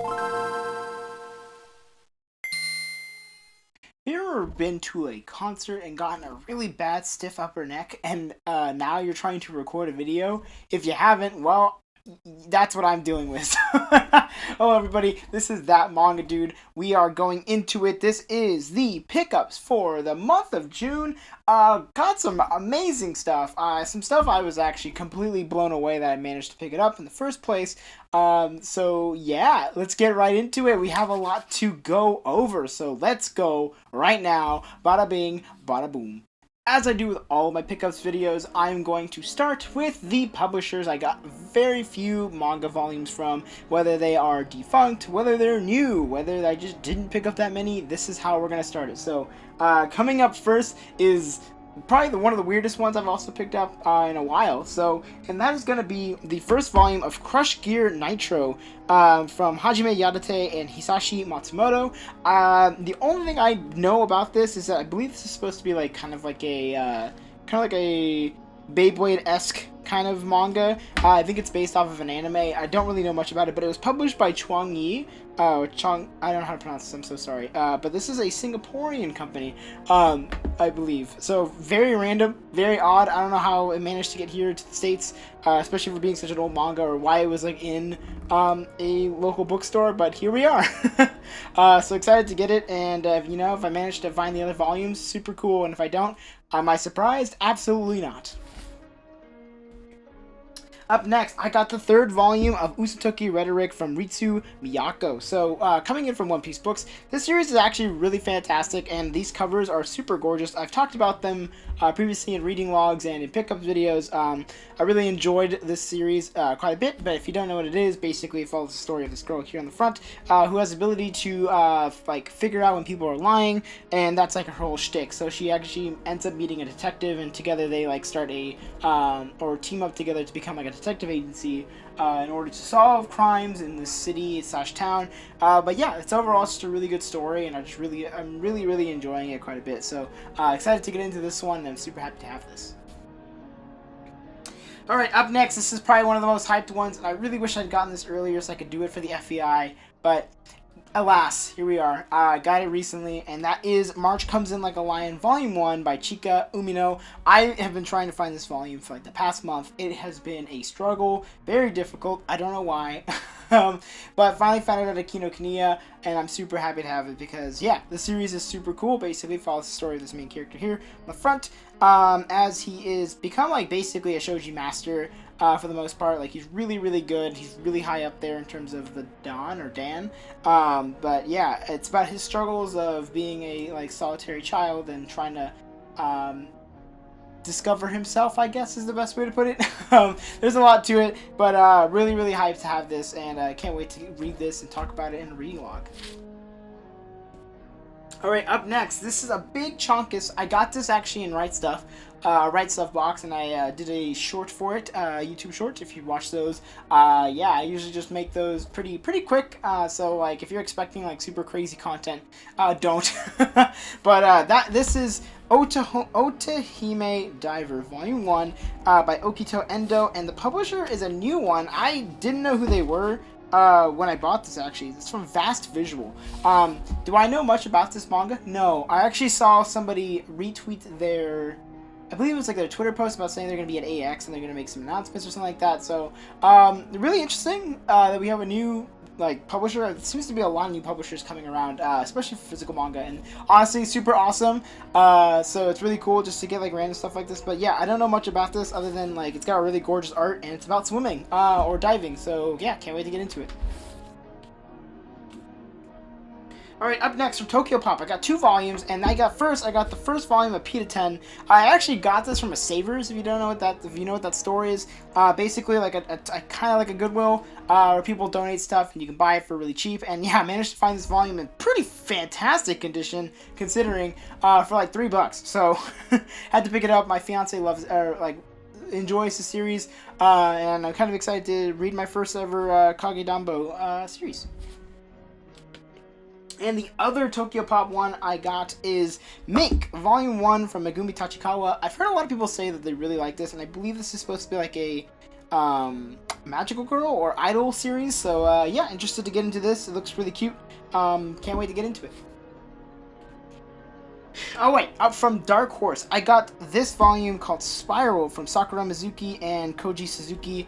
Have you ever been to a concert and gotten a really bad stiff upper neck and now you're trying to record a video? If you haven't, well, that's what I'm dealing with. Hello, everybody. This is That Manga Dude. We are going into it. This is the pickups for the month of June. Got some amazing stuff. Some stuff I was actually completely blown away that I managed to pick it up in the first place. So yeah, let's get right into it. We have a lot to go over, so let's go right now. Bada bing, bada boom. As I do with all of my pickups videos, I'm going to start with the publishers I got very few manga volumes from, whether they are defunct, whether they're new, whether I just didn't pick up that many. This is how we're going to start it. So, coming up first is probably one of the weirdest ones I've also picked up in a while. So, and that is going to be the first volume of Crush Gear Nitro from Hajime Yadate and Hisashi Matsumoto. The only thing I know about this is that I believe this is supposed to be like kind of like a Beyblade-esque kind of manga. I think it's based off of an anime. I don't really know much about it, but it was published by Chuang Yi. I don't know how to pronounce this, I'm so sorry. But this is a Singaporean company, I believe. So very random, very odd. I don't know how it managed to get here to the States, especially for being such an old manga, or why it was like in a local bookstore, but here we are. So excited to get it, and if I manage to find the other volumes, super cool, and if I don't, am I surprised? Absolutely not. Up next, I got the third volume of Usatoki Rhetoric from Ritsu Miyako. So, coming in from One Piece Books, this series is actually really fantastic, and these covers are super gorgeous. I've talked about them previously in reading logs and in pickup videos. I really enjoyed this series quite a bit, but if you don't know what it is, basically it follows the story of this girl here on the front who has the ability to figure out when people are lying, and that's like her whole shtick. So she actually ends up meeting a detective, and together they start or team up together to become like a detective agency in order to solve crimes in this city / town. But yeah, it's overall just a really good story, and I'm really enjoying it quite a bit. So excited to get into this one, and I'm super happy to have this. Alright, up next, this is probably one of the most hyped ones, and I really wish I'd gotten this earlier so I could do it for the FEI, but alas, here we are. I got it recently, and that is March Comes In Like a Lion Volume 1 by Chika Umino. I have been trying to find this volume for like the past month. It has been a struggle, very difficult. I don't know why. But finally found it at Kinokuniya, and I'm super happy to have it because, yeah, the series is super cool. Basically follows the story of this main character here on the front, as he is become like basically a shogi master for the most part. Like, he's really good. He's really high up there in terms of the Dan. But yeah, it's about his struggles of being a solitary child and trying to discover himself, I guess is the best way to put it. There's a lot to it, but really hyped to have this, and I can't wait to read this and talk about it in a reading log. Alright, up next, this is a big chunkus. I got this actually in Right Stuff box, and I did a short for it, YouTube short, if you watch those. Yeah, I usually just make those pretty quick, so like if you're expecting like super crazy content, don't. But this is Otahime Diver Volume 1 by Okito Endo, and the publisher is a new one. I didn't know who they were when I bought this, actually. It's from Vast Visual. Do I know much about this manga? No. I actually saw somebody retweet I believe it was like their Twitter post about saying they're going to be at AX and they're going to make some announcements or something like that. So, really interesting that we have a new publisher. It seems to be a lot of new publishers coming around, especially for physical manga, and honestly super awesome. So it's really cool just to get like random stuff like this. But yeah, I don't know much about this other than like it's got really gorgeous art and it's about swimming or diving. So yeah, can't wait to get into it. Alright, up next from Tokyo Pop, I got 2 volumes, and I got the first volume of Pita 10. I actually got this from a Savers, if you know what that store is. Basically like a kind of like a Goodwill, where people donate stuff and you can buy it for really cheap. And yeah, I managed to find this volume in pretty fantastic condition, considering, for like $3. So had to pick it up. My fiance enjoys the series, and I'm kind of excited to read my first ever Kage Dambo series. And the other Tokyo Pop one I got is Mink, Volume 1 from Megumi Tachikawa. I've heard a lot of people say that they really like this, and I believe this is supposed to be like a magical girl or idol series. So yeah, interested to get into this. It looks really cute. Can't wait to get into it. Oh wait, up from Dark Horse, I got this volume called Spiral from Sakura Mizuki and Koji Suzuki.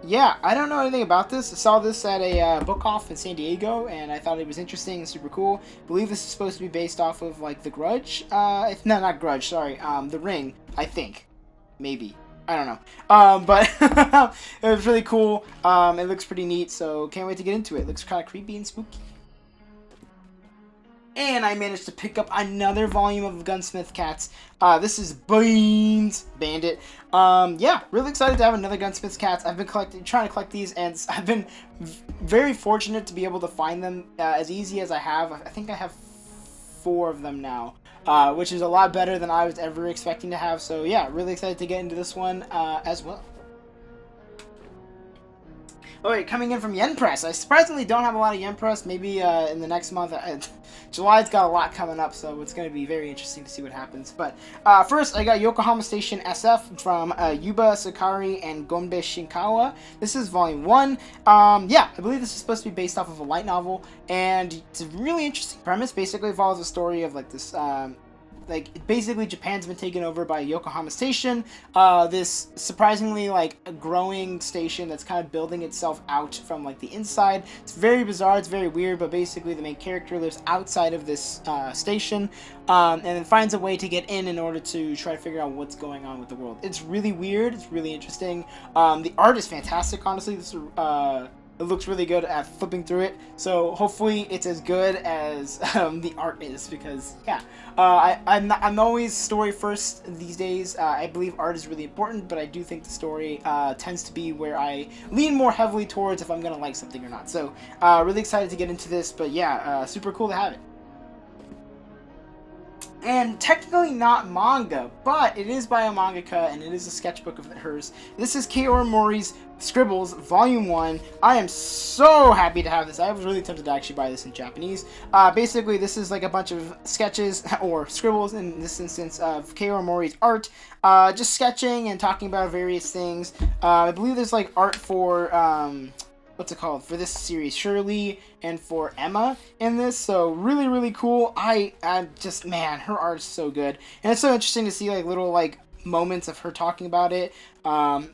Yeah, I don't know anything about this. I saw this at a book off in San Diego, and I thought it was interesting and super cool. I believe this is supposed to be based off of, like, The Grudge? No, not Grudge, sorry. The Ring, I think. Maybe. I don't know. But it was really cool. It looks pretty neat, so can't wait to get into it. It looks kind of creepy and spooky. And I managed to pick up another volume of Gunsmith Cats. This is Bandit. Yeah, really excited to have another Gunsmith Cats. I've been trying to collect these, and I've been very fortunate to be able to find them as easy as I have. I think I have 4 of them now, which is a lot better than I was ever expecting to have. So yeah, really excited to get into this one as well. Oh wait, coming in from Yen Press. I surprisingly don't have a lot of Yen Press. Maybe in the next month. July's got a lot coming up, so it's going to be very interesting to see what happens. But first, I got Yokohama Station SF from Yuba Sakari and Gonbe Shinkawa. This is Volume 1. Yeah, I believe this is supposed to be based off of a light novel, and it's a really interesting premise. Basically, it follows the story of like this... basically Japan's been taken over by Yokohama Station, this surprisingly, like, a growing station that's kind of building itself out from, like, the inside. It's very bizarre, it's very weird, but basically the main character lives outside of this station, and then finds a way to get in order to try to figure out what's going on with the world. It's really weird, it's really interesting. The art is fantastic, honestly. This it looks really good at flipping through it, so hopefully it's as good as the art is, because yeah, I'm always story first these days. I believe art is really important, but I do think the story tends to be where I lean more heavily towards if I'm gonna like something or not. So really excited to get into this, but yeah, super cool to have it. And technically not manga, but it is by a mangaka, and it is a sketchbook of hers. This is Kaoru Mori's Scribbles, Volume 1. I am so happy to have this. I was really tempted to actually buy this in Japanese. Basically, this is like a bunch of sketches, or scribbles in this instance, of Kaoru Mori's art. Just sketching and talking about various things. I believe there's like art for... what's it called, for this series, Shirley, and for Emma in this, so really, really cool. I just, man, her art is so good, and it's so interesting to see, like, little, like, moments of her talking about it.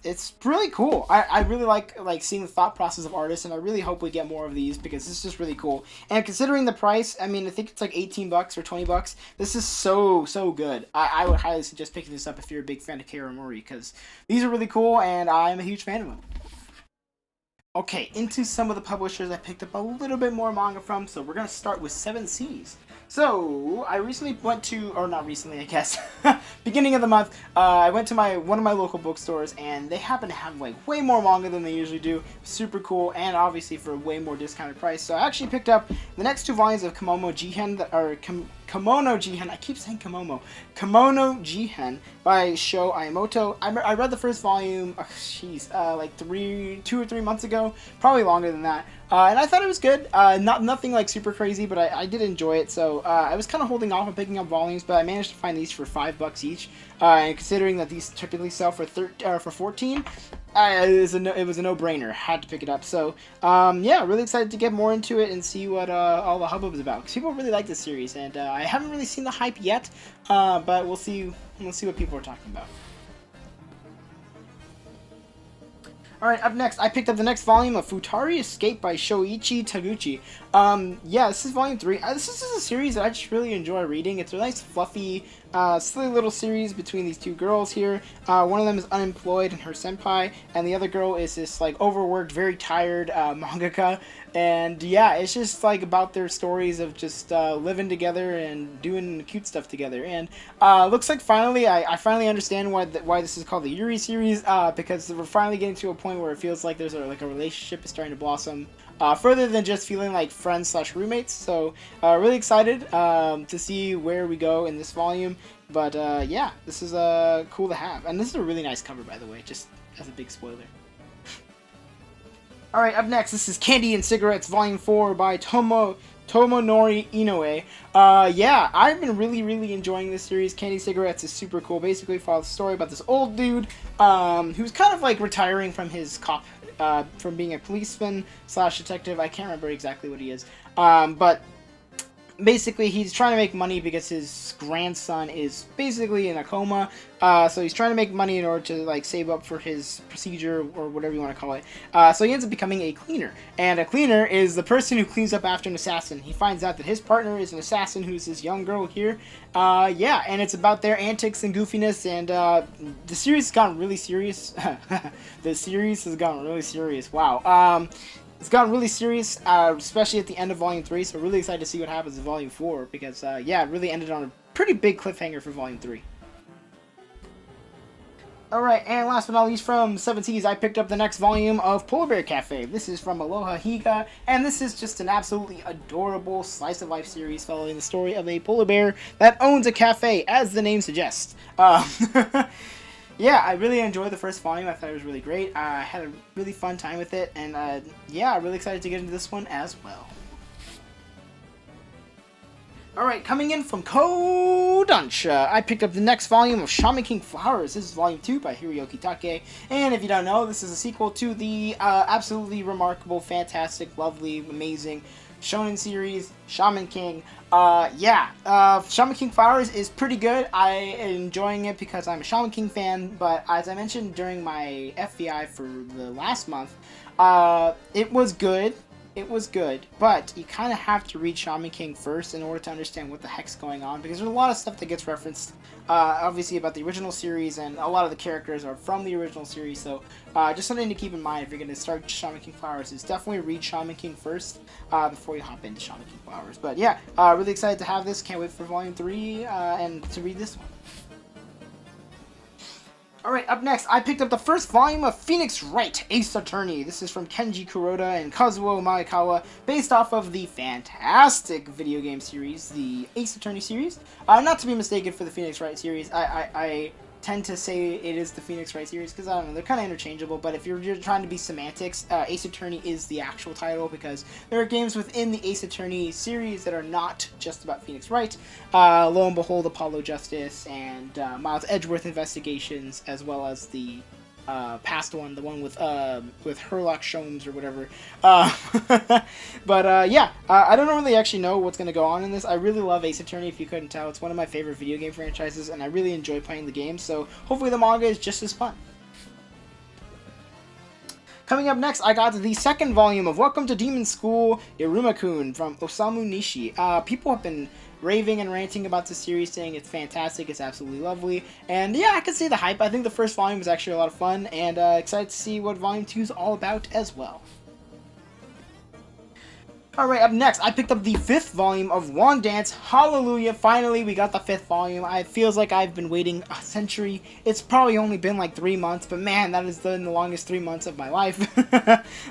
It's really cool. I really like seeing the thought process of artists, and I really hope we get more of these, because it's just really cool. And considering the price, I mean, I think it's like $18 or $20. This is so good. I would highly suggest picking this up if you're a big fan of Kaoru Mori, because these are really cool, and I'm a huge fan of them. Okay, into some of the publishers I picked up a little bit more manga from, so we're going to start with 7 Seas. So, I recently went to, or not recently, I guess, beginning of the month, I went to one of my local bookstores, and they happen to have, like, way more manga than they usually do. Super cool, and obviously for a way more discounted price. So I actually picked up the next 2 volumes of Kimono Jihen, I keep saying Kimono Jihen by Sho Ayamoto. I read the first volume, like 2 or 3 months ago, probably longer than that. And I thought it was good. Nothing like super crazy, but I did enjoy it. So I was kind of holding off on picking up volumes, but I managed to find these for $5 each. And considering that these typically sell for $14, it was a no-brainer. Had to pick it up. So yeah, really excited to get more into it and see what all the hubbub is about. Because people really like this series, and I haven't really seen the hype yet, but we'll see. We'll see what people are talking about. Alright, up next, I picked up the next volume of Futari Escape by Shoichi Taguchi. Yeah, this is volume 3. This is a series that I just really enjoy reading. It's a nice, fluffy, silly little series between these 2 girls here. One of them is unemployed and her senpai, and the other girl is this, like, overworked, very tired mangaka. And yeah, it's just like about their stories of just living together and doing cute stuff together. And looks like finally, I finally understand why this is called the Yuri series, because we're finally getting to a point where it feels like there's a relationship is starting to blossom, further than just feeling like friends / roommates. So really excited to see where we go in this volume. But yeah, this is cool to have, and this is a really nice cover, by the way, just as a big spoiler. Alright, up next, this is Candy and Cigarettes, Volume 4 by Tomonori Inoue. Yeah, I've been really enjoying this series. Candy Cigarettes is super cool. Basically follows the story about this old dude who's kind of like retiring from his from being a policeman slash detective. I can't remember exactly what he is. But basically he's trying to make money because his grandson is basically in a coma, so he's trying to make money in order to like save up for his procedure or whatever you want to call it. So he ends up becoming a cleaner, and a cleaner is the person who cleans up after an assassin. He finds out that his partner is an assassin who's this young girl here. Yeah, and it's about their antics and goofiness, and the series has gotten really serious. The series has gotten really serious. Wow. It's gotten really serious, especially at the end of Volume 3, so really excited to see what happens in Volume 4, because, yeah, it really ended on a pretty big cliffhanger for Volume 3. Alright, and last but not least from 7Ts, I picked up the next volume of Polar Bear Cafe. This is from Aloha Higa, and this is just an absolutely adorable slice-of-life series following the story of a polar bear that owns a cafe, as the name suggests. Yeah, I really enjoyed the first volume. I thought it was really great. I had a really fun time with it, and yeah, I'm really excited to get into this one as well. Alright, coming in from Kodansha, I picked up the next volume of Shaman King Flowers. This is Volume 2 by Hiroyuki Take, and if you don't know, this is a sequel to the absolutely remarkable, fantastic, lovely, amazing Shonen series, Shaman King. Shaman King Flowers is pretty good. I am enjoying it because I'm a Shaman King fan, but as I mentioned during my FVI for the last month, it was good. It was good, but you kind of have to read Shaman King first in order to understand what the heck's going on, because there's a lot of stuff that gets referenced, obviously about the original series, and a lot of the characters are from the original series, so just something to keep in mind if you're going to start Shaman King Flowers is definitely read Shaman King first before you hop into Shaman King Flowers. But yeah, really excited to have this, can't wait for Volume 3 and to read this one. Alright, up next, I picked up the first volume of Phoenix Wright, Ace Attorney. This is from Kenji Kuroda and Kazuo Maekawa, based off of the fantastic video game series, the Ace Attorney series. Not to be mistaken for the Phoenix Wright series. I tend to say it is the Phoenix Wright series because, I don't know, they're kind of interchangeable, but if you're trying to be semantics, Ace Attorney is the actual title because there are games within the Ace Attorney series that are not just about Phoenix Wright. Lo and behold, Apollo Justice and Miles Edgeworth Investigations, as well as the past one, the one with Herlock Sholmes or whatever. But yeah, I don't really actually know what's going to go on in this. I really love Ace Attorney, if you couldn't tell. It's one of my favorite video game franchises, and I really enjoy playing the game, so hopefully the manga is just as fun. Coming up next, I got the second volume of Welcome to Demon School, Iruma-kun, from Osamu Nishi. People have been raving and ranting about this series, saying it's fantastic, it's absolutely lovely, and yeah, I can see the hype. I think the first volume was actually a lot of fun, and excited to see what Volume 2 is all about as well. Alright, up next, I picked up the 5th volume of Wand Dance. Hallelujah, finally we got the 5th volume. It feels like I've been waiting a century. It's probably only been like 3 months, but man, that has been the longest 3 months of my life.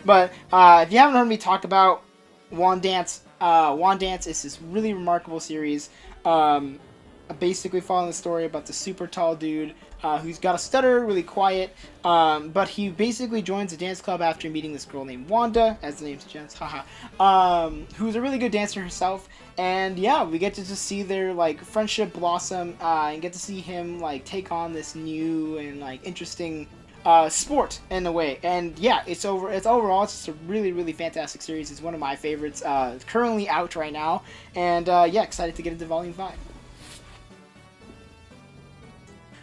But if you haven't heard me talk about Wand Dance is this really remarkable series, basically following the story about the super tall dude who's got a stutter, really quiet, but he basically joins a dance club after meeting this girl named Wanda, as the name suggests, who's a really good dancer herself, and yeah, we get to just see their like friendship blossom, and get to see him like take on this new and like interesting sport in a way. And yeah, it's overall it's just a really fantastic series. It's one of my favorites. It's currently out right now, and yeah, excited to get into Volume 5.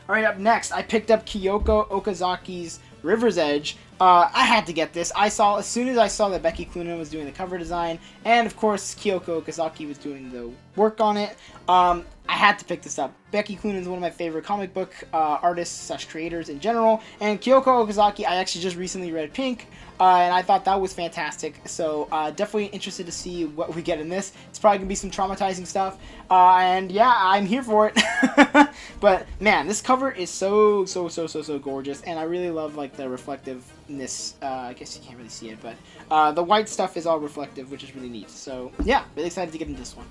Alright, up next, I picked up Kyoko Okazaki's River's Edge. I had to get this. As soon as I saw that Becky Cloonan was doing the cover design, and of course Kyoko Okazaki was doing the work on it, I had to pick this up. Becky Cloonan is one of my favorite comic book artists / creators in general, and Kyoko Okazaki, I actually just recently read Pink, and I thought that was fantastic, so definitely interested to see what we get in this. It's probably going to be some traumatizing stuff, and yeah, I'm here for it. But man, this cover is so gorgeous, and I really love like the reflectiveness. I guess you can't really see it, but the white stuff is all reflective, which is really neat. So yeah, really excited to get into this one.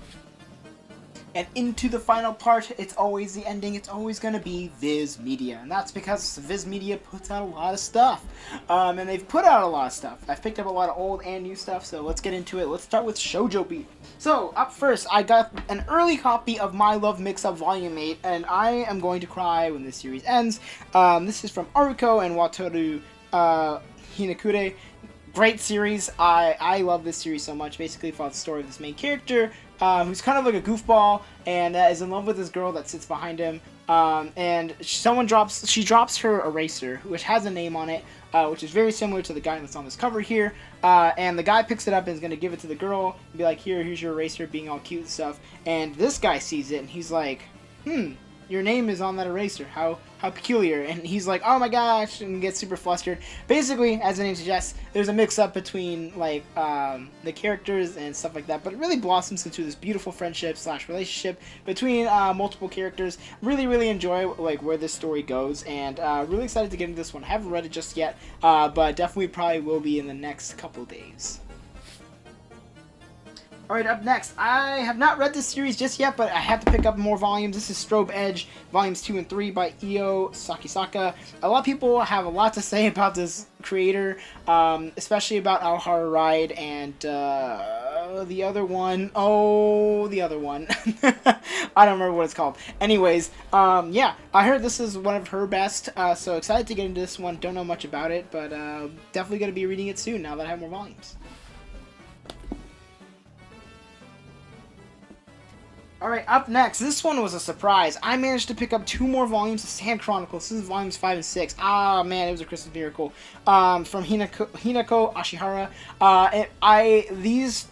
And into the final part, it's always the ending, it's always going to be Viz Media. And that's because Viz Media puts out a lot of stuff. And they've put out a lot of stuff. I've picked up a lot of old and new stuff, so let's get into it. Let's start with Shoujo Beat. So, up first, I got an early copy of My Love Mix-Up Volume 8, and I am going to cry when this series ends. This is from Aruko and Wataru Hinakure. Great series. I love this series so much. Basically, follows the story of this main character, who's kind of like a goofball, and is in love with this girl that sits behind him. And she drops her eraser, which has a name on it, which is very similar to the guy that's on this cover here. And the guy picks it up and is going to give it to the girl, and be like, here's your eraser, being all cute and stuff. And this guy sees it, and he's like, your name is on that eraser. How peculiar. And he's like, oh my gosh, and gets super flustered. Basically, as the name suggests, there's a mix-up between, like, the characters and stuff like that, but it really blossoms into this beautiful friendship / relationship between multiple characters. Really enjoy, like, where this story goes, and really excited to get into this one. I haven't read it just yet, but definitely probably will be in the next couple days. Alright, up next, I have not read this series just yet, but I have to pick up more volumes. This is Strobe Edge, volumes 2 and 3 by Io Sakisaka. A lot of people have a lot to say about this creator, especially about Aoharu Ride and the other one. I don't remember what it's called. Anyways, yeah, I heard this is one of her best, so excited to get into this one. Don't know much about it, but definitely going to be reading it soon now that I have more volumes. Alright, up next, this one was a surprise. I managed to pick up 2 more volumes of Sand Chronicles. This is volumes 5 and 6. Ah, man, it was a Christmas miracle. From Hinako Ashihara.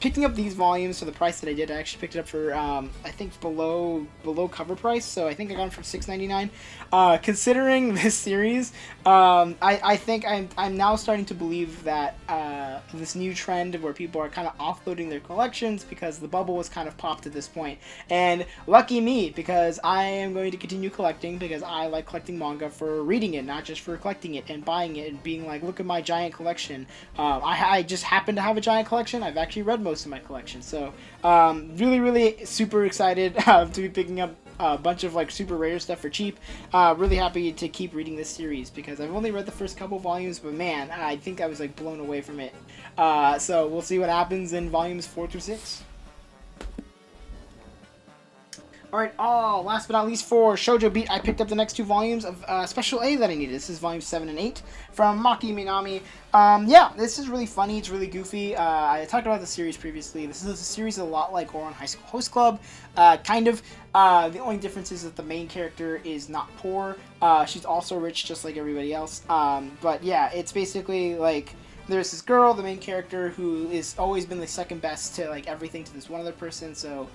Picking up these volumes for the price that I did, I actually picked it up for, I think, below cover price, so I think I got them for $6.99. Considering this series, I think I'm now starting to believe that this new trend where people are kind of offloading their collections because the bubble was kind of popped at this point. And lucky me, because I am going to continue collecting, because I like collecting manga for reading it, not just for collecting it and buying it and being like, look at my giant collection. I just happen to have a giant collection. I've actually read most of my collection. So really super excited to be picking up a bunch of like super rare stuff for cheap. Really happy to keep reading this series because I've only read the first couple volumes, but man, I think I was like blown away from it. So we'll see what happens in volumes 4 through 6. Alright, last but not least for Shoujo Beat, I picked up the next 2 volumes of Special A that I needed. This is volumes 7 and 8 from Maki Minami. Yeah, this is really funny. It's really goofy. I talked about the series previously. This is a series a lot like Ouran High School Host Club. Kind of. The only difference is that the main character is not poor. She's also rich just like everybody else. But yeah, it's basically like there's this girl, the main character, who is always been the second best to like everything to this one other person. So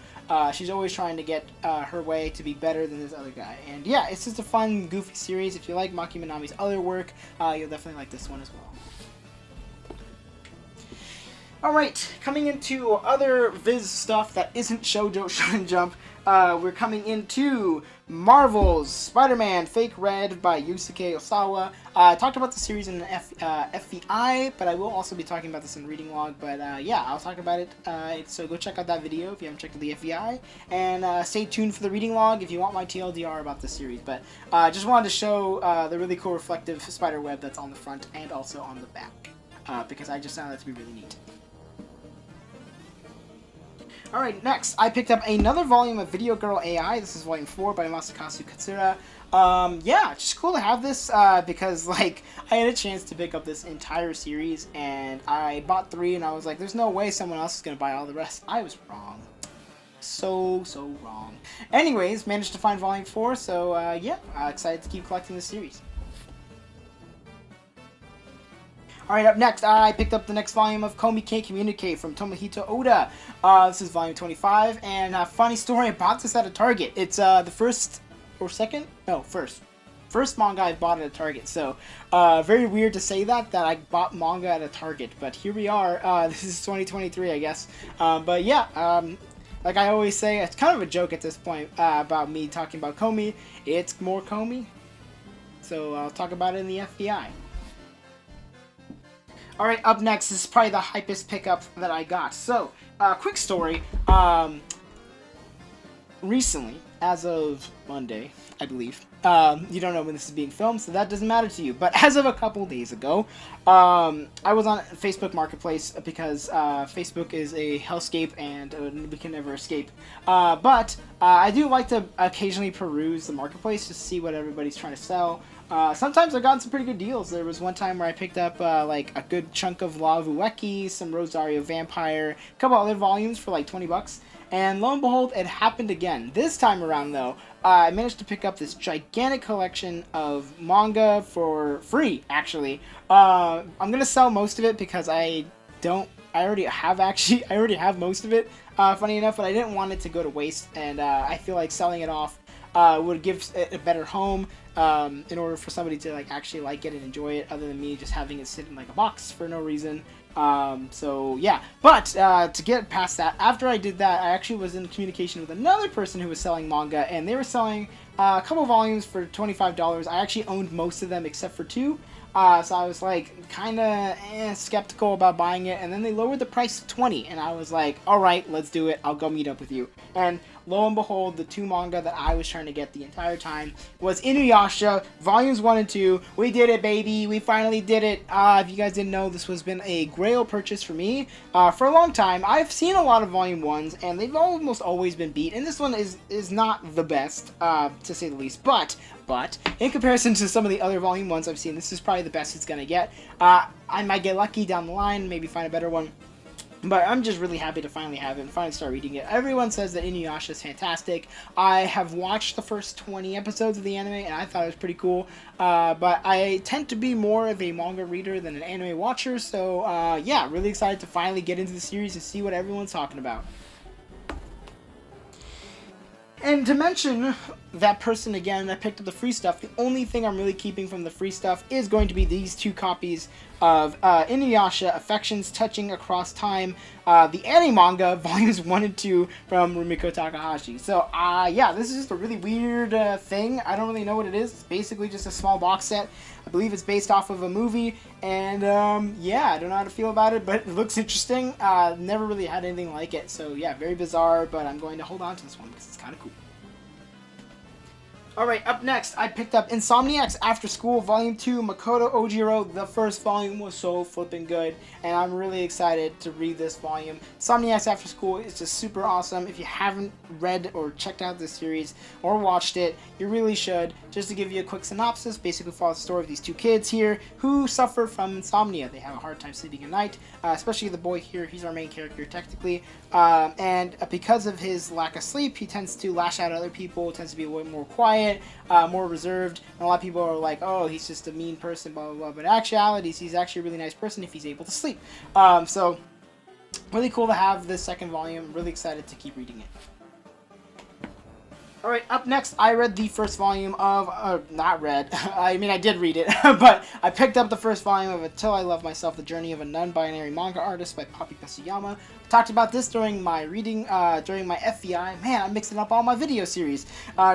she's always trying to get her way to be better than this other guy. And yeah, it's just a fun, goofy series. If you like Maki Minami's other work, you'll definitely like this one as well. Alright, coming into other Viz stuff that isn't Shoujo Shonen Jump, we're coming into Marvel's Spider-Man Fake Red by Yusuke Osawa. I talked about the series in the FVI, but I will also be talking about this in Reading Log, but yeah, I'll talk about it. So go check out that video if you haven't checked out the FVI, and stay tuned for the Reading Log if you want my TLDR about this series. But just wanted to show the really cool reflective spider web that's on the front and also on the back, because I just found that to be really neat. Alright, next, I picked up another volume of Video Girl AI. This is volume 4 by Masakazu Katsura. Yeah, just cool to have this, because, like, I had a chance to pick up this entire series, and I bought 3, and I was like, there's no way someone else is going to buy all the rest. I was wrong. So wrong. Anyways, managed to find volume 4, so, yeah, excited to keep collecting this series. Alright, up next, I picked up the next volume of Cant Communicate from Tomohito Oda. This is volume 25, and funny story, I bought this at a Target. It's the first manga I bought at a Target, so very weird to say that I bought manga at a Target, but here we are. This is 2023, I guess. But yeah, like I always say, it's kind of a joke at this point about me talking about Komi. It's more Komi, so I'll talk about it in the FBI. Alright, up next, this is probably the hypest pickup that I got. So, quick story. recently, as of Monday, I believe. You don't know when this is being filmed, so that doesn't matter to you. But as of a couple days ago, I was on Facebook Marketplace because Facebook is a hellscape and we can never escape. But I do like to occasionally peruse the Marketplace to see what everybody's trying to sell. Sometimes I've gotten some pretty good deals. There was one time where I picked up like a good chunk of La Vueki, some Rosario Vampire, a couple other volumes for like $20. And lo and behold, it happened again. This time around, though, I managed to pick up this gigantic collection of manga for free, actually. I'm going to sell most of it because I already have most of it, funny enough, but I didn't want it to go to waste, and I feel like selling it off would give it a better home in order for somebody to like actually like it and enjoy it, other than me just having it sit in like a box for no reason. So yeah, but to get past that, after I did that, I actually was in communication with another person who was selling manga, and they were selling a couple volumes for $25. I actually owned most of them except for 2. So I was like kind of skeptical about buying it, and then they lowered the price to $20, and I was like, all right, let's do it. I'll go meet up with you. And lo and behold, the 2 manga that I was trying to get the entire time was Inuyasha, volumes 1 and 2. We did it, baby. We finally did it. If you guys didn't know, this has been a grail purchase for me for a long time. I've seen a lot of volume 1s, and they've almost always been beat, and this one is not the best, to say the least. But in comparison to some of the other volume 1s I've seen, this is probably the best it's gonna get. I might get lucky down the line, maybe find a better one. But I'm just really happy to finally have it and finally start reading it. Everyone says that Inuyasha is fantastic. I have watched the first 20 episodes of the anime, and I thought it was pretty cool. But I tend to be more of a manga reader than an anime watcher, so yeah, really excited to finally get into the series and see what everyone's talking about. And to mention that person again that picked up the free stuff, the only thing I'm really keeping from the free stuff is going to be these 2 copies of Inuyasha, Affections Touching Across Time, the anime manga, volumes 1 and 2 from Rumiko Takahashi. So, yeah, this is just a really weird thing. I don't really know what it is. It's basically just a small box set. I believe it's based off of a movie, and yeah, I don't know how to feel about it, but it looks interesting. Never really had anything like it, so yeah, very bizarre, but I'm going to hold on to this one because it's kind of cool. Alright, up next, I picked up Insomniac's After School Volume 2, Makoto Ojiro. The first volume was so flipping good, and I'm really excited to read this volume. Insomniac's After School is just super awesome. If you haven't read or checked out this series or watched it, you really should. Just to give you a quick synopsis, basically follows the story of these 2 kids here who suffer from insomnia. They have a hard time sleeping at night, especially the boy here. He's our main character technically, and because of his lack of sleep, he tends to lash out at other people, tends to be a little more quiet, more reserved, and a lot of people are like, oh, he's just a mean person, blah blah blah, but in actuality he's actually a really nice person if he's able to sleep. So really cool to have this second volume. Really excited to keep reading it. Alright, up next, I read the first volume of, not read, I mean I did read it, but I picked up the first volume of Until I Love Myself, The Journey of a Non-Binary Manga Artist by Poppy Pesuyama. I talked about this during my reading, during my FVI. Man, I'm mixing up all my video series.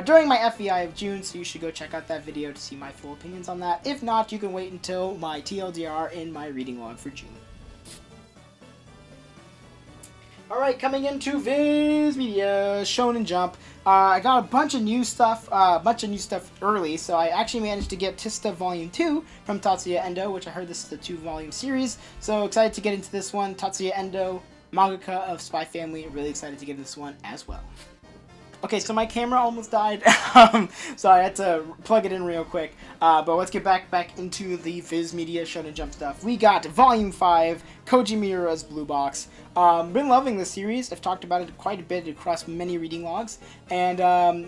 During my FVI of June, so you should go check out that video to see my full opinions on that. If not, you can wait until my TLDR in my reading log for June. Alright, coming into Viz Media, Shonen Jump. I got a bunch of new stuff early, so I actually managed to get Tista Volume 2 from Tatsuya Endo, which I heard this is the 2-volume series. So excited to get into this one. Tatsuya Endo, mangaka of Spy Family, really excited to get this one as well. Okay, so my camera almost died, so I had to plug it in real quick. But let's get back into the Viz Media Shonen Jump stuff. We got Volume 5, Koji Miura's Blue Box. Been loving this series. I've talked about it quite a bit across many reading logs. And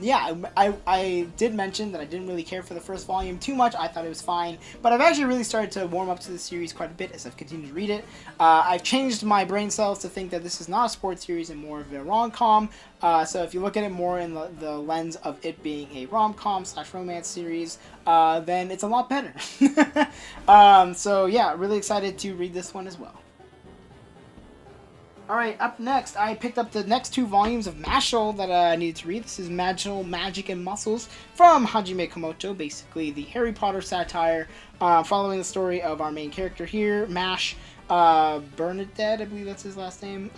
yeah, I did mention that I didn't really care for the first volume too much. I thought it was fine. But I've actually really started to warm up to the series quite a bit as I've continued to read it. I've changed my brain cells to think that this is not a sports series and more of a rom-com. So if you look at it more in the lens of it being a rom-com / romance series, then it's a lot better. So yeah, really excited to read this one as well. Alright, up next, I picked up the next 2 volumes of Mashle that I needed to read. This is Mashle, Magic, and Muscles from Hajime Komoto, basically the Harry Potter satire, following the story of our main character here, Mash. Bernadette, I believe that's his last name.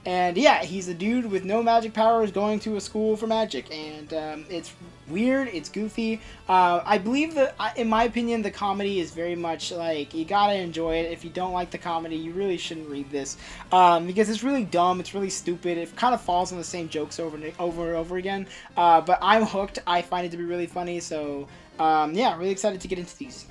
And yeah, he's a dude with no magic powers going to a school for magic, and it's weird, it's goofy. I believe that, in my opinion, the comedy is very much like, you gotta enjoy it. If you don't like the comedy, you really shouldn't read this, because it's really dumb, it's really stupid, it kind of falls on the same jokes over and over again, but I'm hooked. I find it to be really funny, so yeah, really excited to get into these.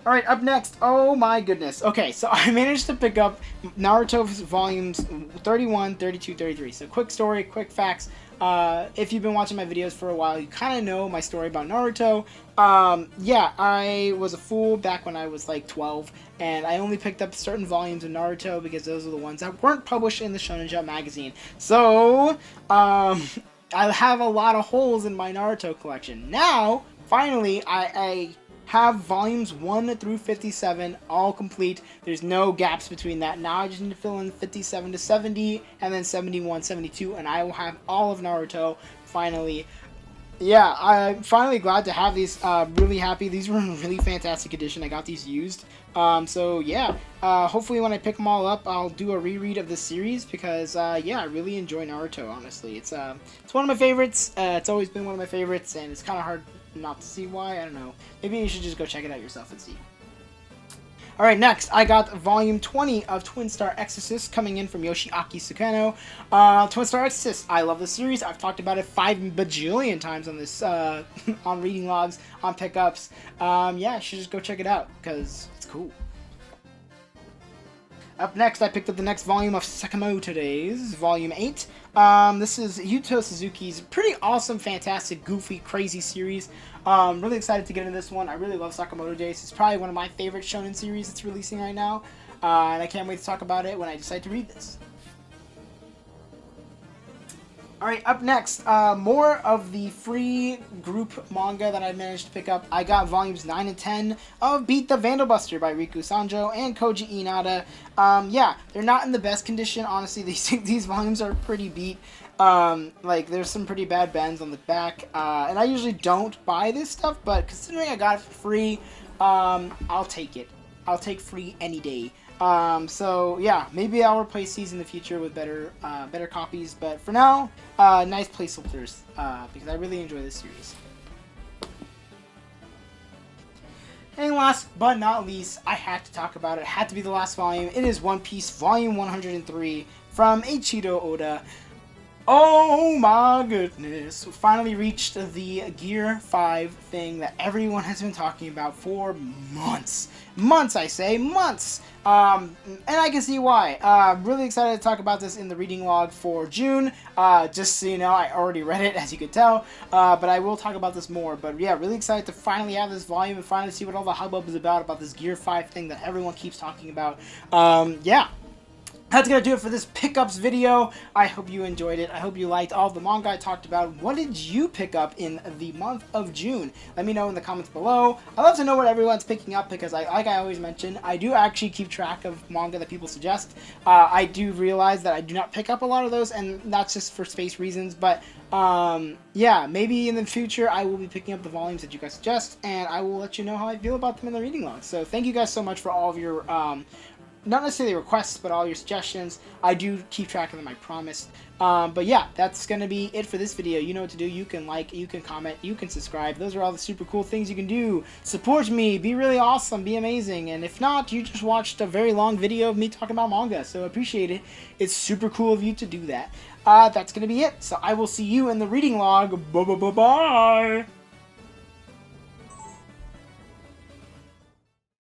Alright, up next, oh my goodness. Okay, so I managed to pick up Naruto volumes 31, 32, 33. So quick story, quick facts. If you've been watching my videos for a while, you kind of know my story about Naruto. Yeah, I was a fool back when I was like 12, and I only picked up certain volumes of Naruto because those are the ones that weren't published in the Shonen Jump magazine. So, I have a lot of holes in my Naruto collection. Now, finally, I have volumes 1 through 57 all complete. There's no gaps between that. Now I just need to fill in 57 to 70 and then 71, 72, and I will have all of Naruto finally. Yeah, I'm finally glad to have these. Really happy. These were in really fantastic edition. I got these used. So yeah, hopefully when I pick them all up, I'll do a reread of this series because yeah, I really enjoy Naruto. Honestly, it's one of my favorites. It's always been one of my favorites, and it's kind of hard not to see why. I don't know. Maybe you should just go check it out yourself and see. Alright, next, I got volume 20 of Twin Star Exorcist coming in from Yoshiaki Sukano. Twin Star Exorcist, I love this series. I've talked about it 5 bajillion times on this, on reading logs, on pickups. Yeah, you should just go check it out, because it's cool. Up next, I picked up the next volume of Sakamoto Days, volume 8. This is Yuto Suzuki's pretty awesome, fantastic, goofy, crazy series. Really excited to get into this one. I really love Sakamoto Days. It's probably one of my favorite shonen series it's releasing right now. And I can't wait to talk about it when I decide to read this. Alright, up next, more of the free group manga that I managed to pick up. I got volumes 9 and 10 of Beat the Vandal Buster by Riku Sanjo and Koji Inada. Yeah, they're not in the best condition, honestly. These volumes are pretty beat. Like, there's some pretty bad bends on the back. And I usually don't buy this stuff, but considering I got it for free, I'll take it. I'll take free any day. So yeah, maybe I'll replace these in the future with better copies, but for now, nice placeholders, because I really enjoy this series. And last but not least, I had to talk about it. It had to be the last volume. It is One Piece Volume 103 from Eiichiro Oda. Oh my goodness, we finally reached the Gear 5 thing that everyone has been talking about for months. Months, I say, months! And I can see why. Really excited to talk about this in the reading log for June. Just so you know, I already read it, as you could tell, but I will talk about this more. But yeah, really excited to finally have this volume and finally see what all the hubbub is about this Gear 5 thing that everyone keeps talking about. Yeah. That's going to do it for this pickups video. I hope you enjoyed it. I hope you liked all the manga I talked about. What did you pick up in the month of June? Let me know in the comments below. I love to know what everyone's picking up because, like I always mention, I do actually keep track of manga that people suggest. I do realize that I do not pick up a lot of those, and that's just for space reasons. But yeah, maybe in the future I will be picking up the volumes that you guys suggest, and I will let you know how I feel about them in the reading log. So thank you guys so much for all of your not necessarily requests, but all your suggestions. I do keep track of them, I promise. But yeah, that's going to be it for this video. You know what to do. You can like, you can comment, you can subscribe. Those are all the super cool things you can do. Support me, be really awesome, be amazing. And if not, you just watched a very long video of me talking about manga, so I appreciate it. It's super cool of you to do that. That's going to be it. So I will see you in the reading log. Bye-bye-bye-bye.